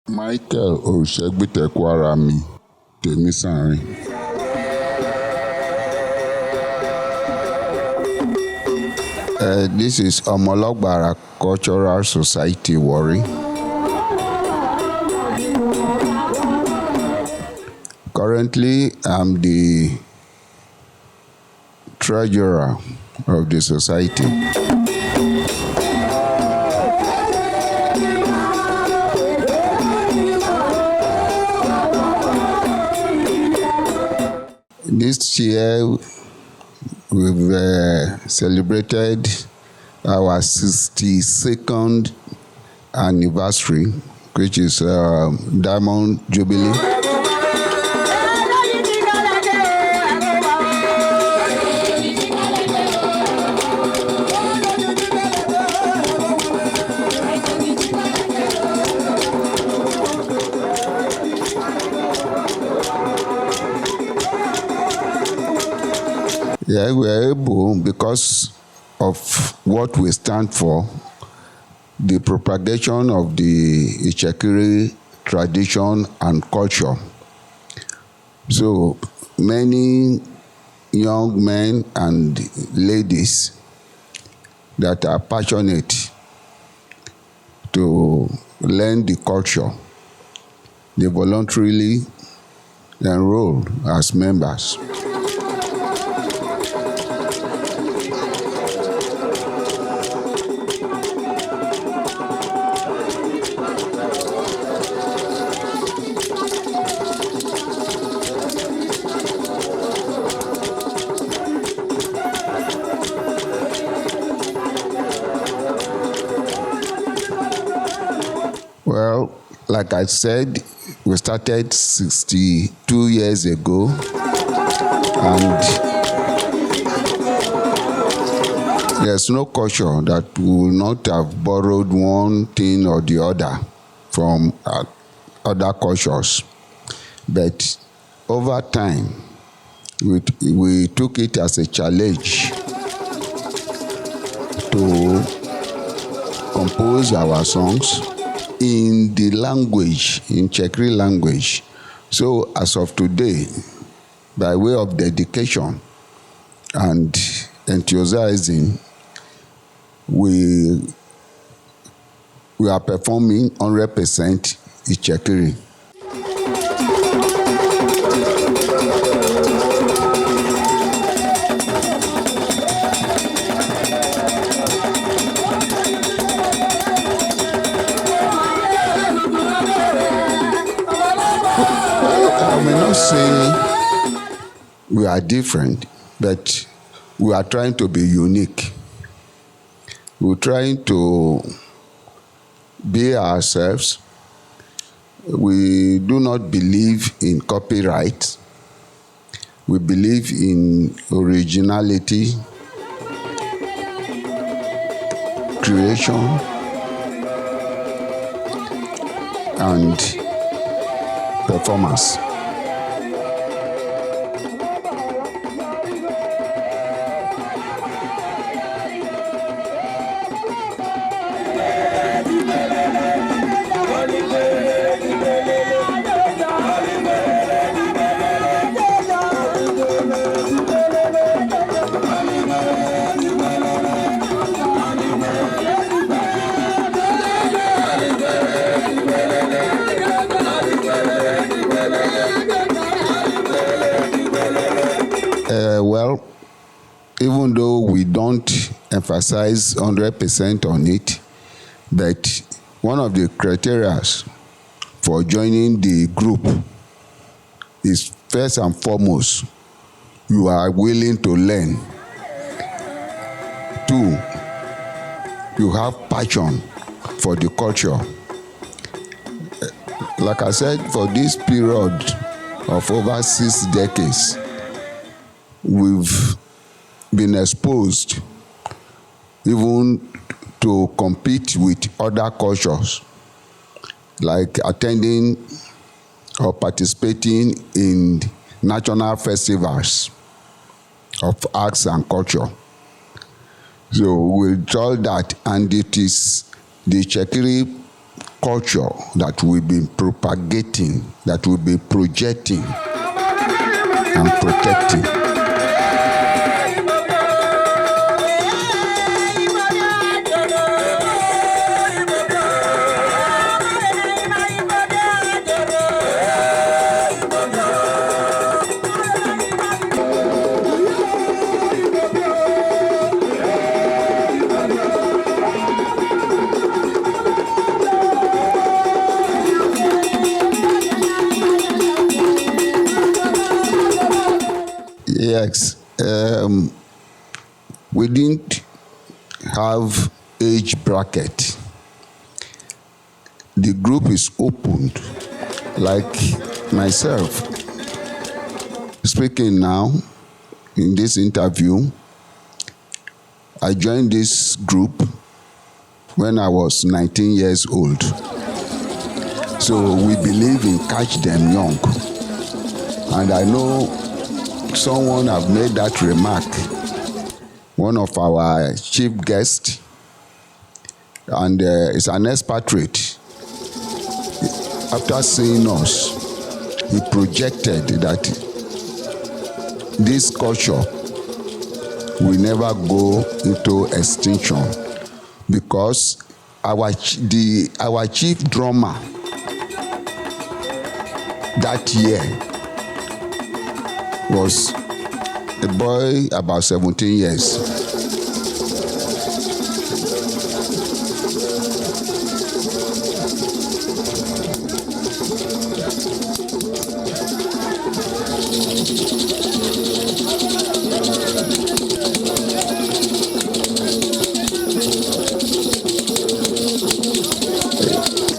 Michael Osegbitekwara-mi, Temisanrin. This is Oma-Olihbara Cultural Society, Warri. Currently, I'm the treasurer of the society. This year, we've celebrated our 62nd anniversary, which is Diamond Jubilee. Yeah, we are able, because of what we stand for, the propagation of the Ichekiri tradition and culture. So many young men and ladies that are passionate to learn the culture, they voluntarily enroll as members. Well, like I said, we started 62 years ago, and there's no culture that will not have borrowed one thing or the other from other cultures. But over time, we took it as a challenge to compose our songs in the language, in Chekri language. So as of today, by way of dedication and enthusiasm, we are performing 100% Ichekiri. I may not say we are different, but we are trying to be unique. We're trying to be ourselves. We do not believe in copyright. We believe in originality, creation, and performance. Well, even though we don't emphasize 100% on it, but one of the criteria for joining the group is, first and foremost, you are willing to learn. 2, you have passion for the culture. Like I said, for this period of over 6 decades, we've been exposed even to compete with other cultures, like attending or participating in national festivals of arts and culture. So we told that, and it is the Chekiri culture that we've been propagating, that we'll be projecting and protecting. Yes, we didn't have age bracket. The group is opened, like myself. Speaking now in this interview, I joined this group when I was 19 years old. So we believe in catch them young. And I know someone have made that remark. One of our chief guests, and is an expatriate. After seeing us, he projected that this culture will never go into extinction because our chief drummer that year was a boy about 17 years.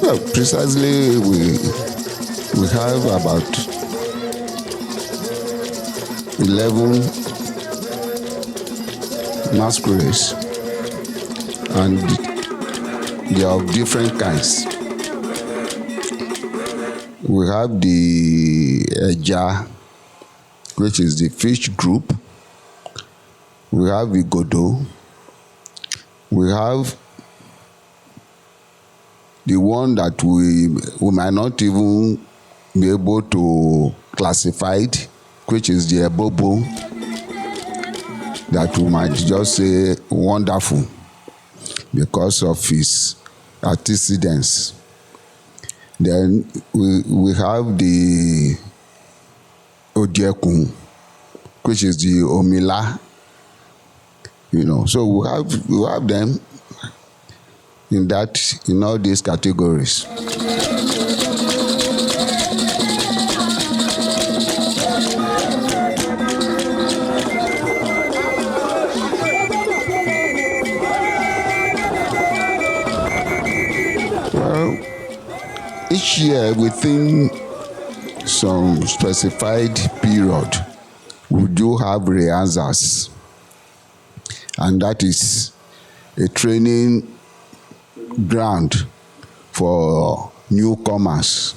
Well, precisely, we have about 11 masquerades, and they are of different kinds. We have the Eja, which is the fish group. We have the Godo. We have the one that we might not even be able to classify it, which is the Ebobo, that we might just say wonderful because of his antecedents. Then we have the Odiekun, which is the Omila, So we have them in all these categories. Each year, within some specified period, we do have rehearsals, and that is a training ground for newcomers.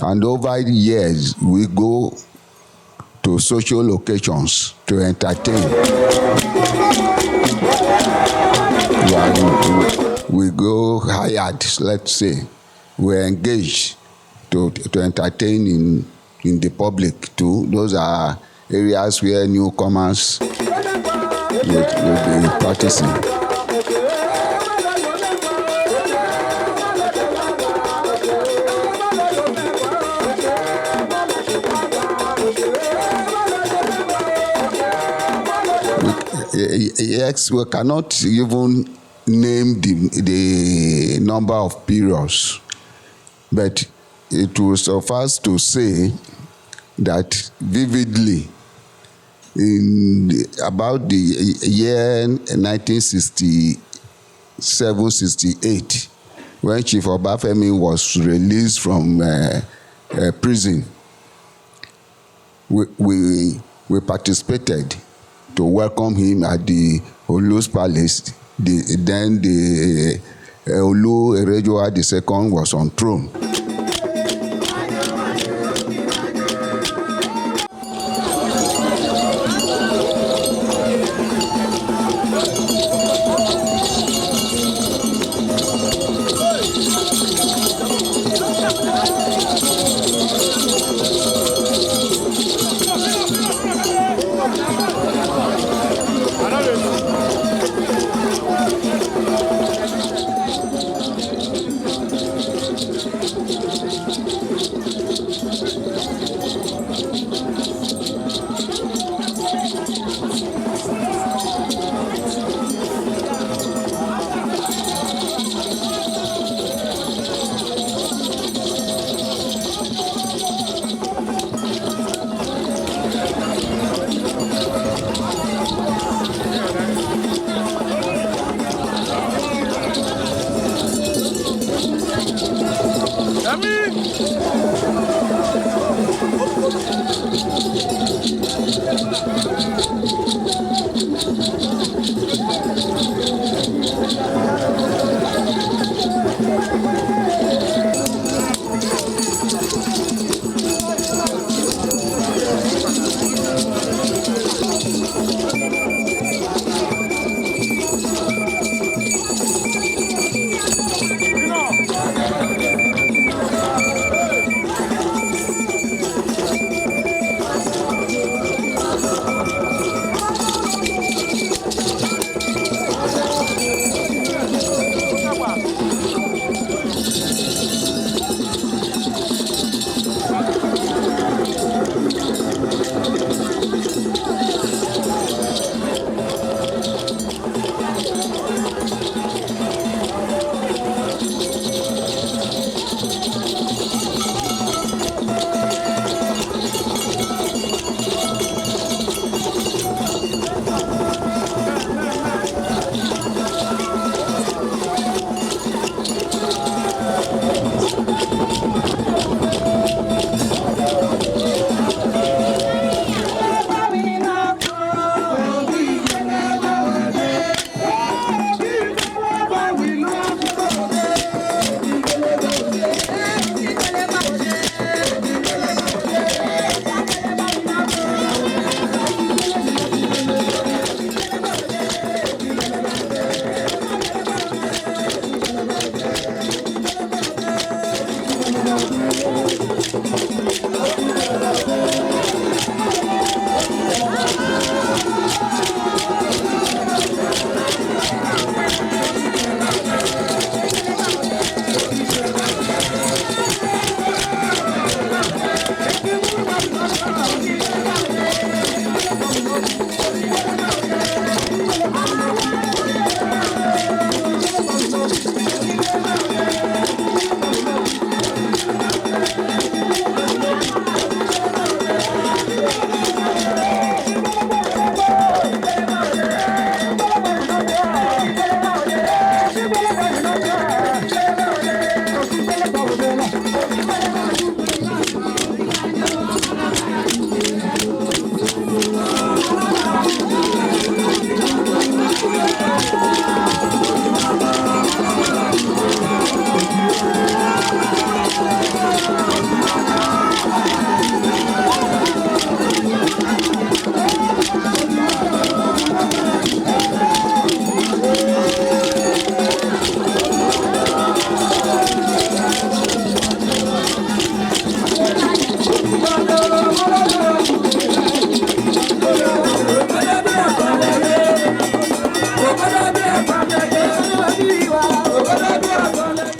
And over the years, we go to social locations to entertain. We go hired, let's say. We engage to entertain in the public too. Those are areas where newcomers will be practicing. Yes, we cannot even name the number of periods. But it will suffice to say that vividly, in about the year 1967-68, when Chief Obafemi was released from prison, we participated to welcome him at the Olu's Palace. Then the Olu Erejoa II was on throne.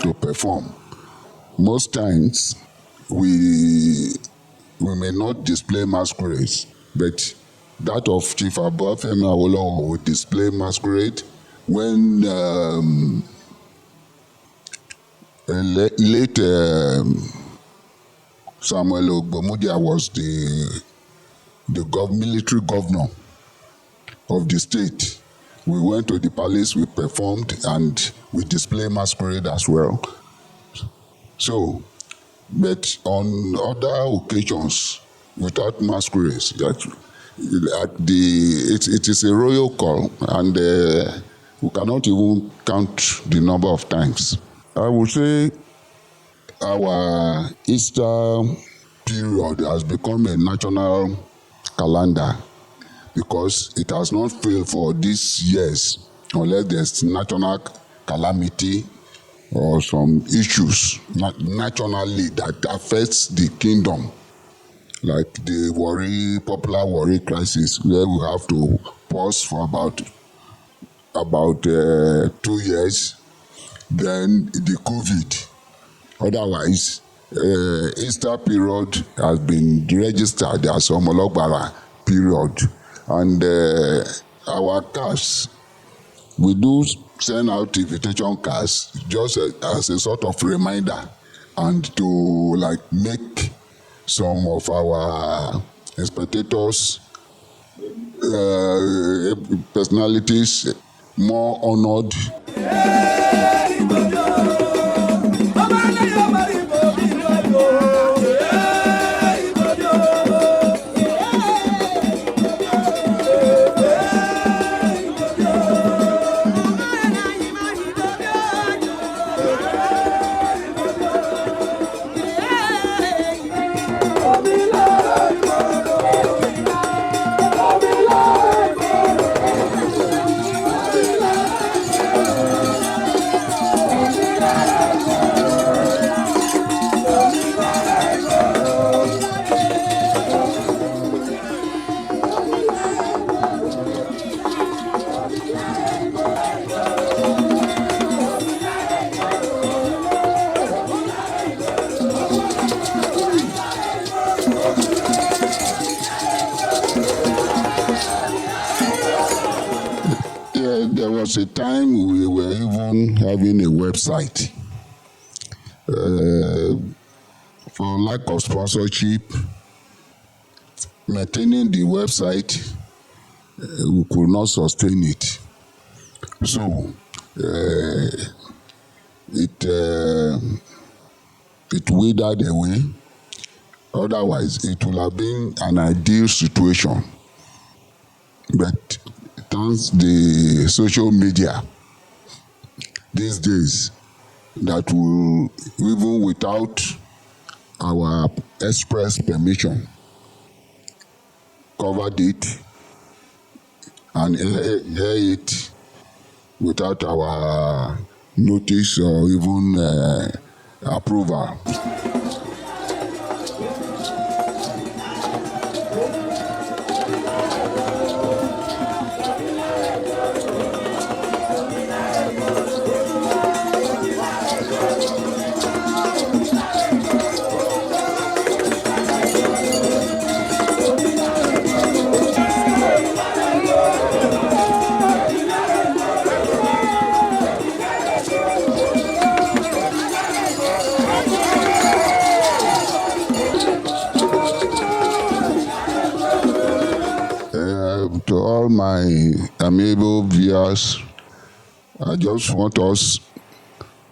To perform. Most times, we may not display masquerades, but that of Chief Obafemi Awolowo would display masquerade when late Samuel Ogbomudia was the military governor of the state. We went to the palace, we performed, and we display masquerade as well. So, but on other occasions, without masquerades, it is a royal call, and we cannot even count the number of times. I would say our Easter period has become a national calendar because it has not failed for these years unless there's national calamity or some issues nationally that affects the kingdom, like the popular worry crisis, where we have to pause for about 2 years, then the COVID. Otherwise, Easter period has been registered as Oma-Olihbara period, and our cards, we do send out invitation cards just as a sort of reminder and to make some of our spectators personalities more honored. was a time we were even having a website. For lack of sponsorship, maintaining the website, we could not sustain it. So it withered away. Otherwise, it would have been an ideal situation. But thanks the social media these days, that will, even without our express permission, covered it and air it without our notice or even approval. To all my amiable viewers, I just want us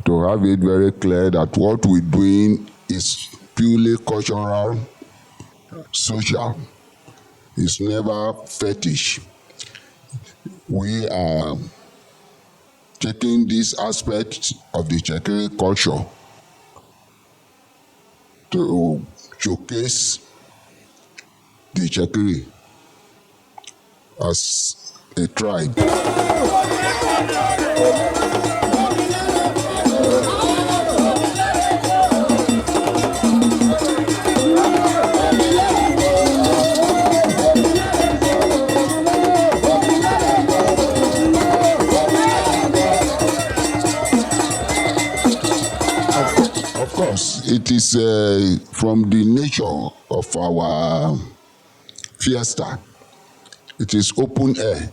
to have it very clear that what we're doing is purely cultural, social. It's never fetish. We are taking this aspect of the Chekere culture to showcase the Chekere as a tribe. Of course, it is from the nature of our fiesta. It is open air.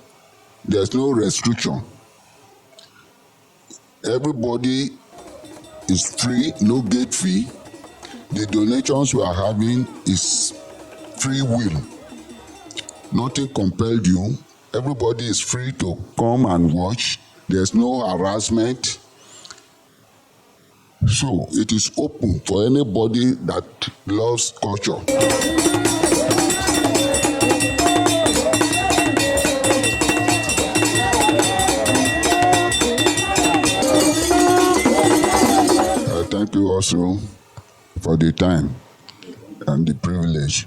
There's no restriction. Everybody is free, no gate fee. The donations we are having is free will. Nothing compelled you. Everybody is free to come and watch. There's no harassment. So it is open for anybody that loves culture. Thank you also for the time and the privilege.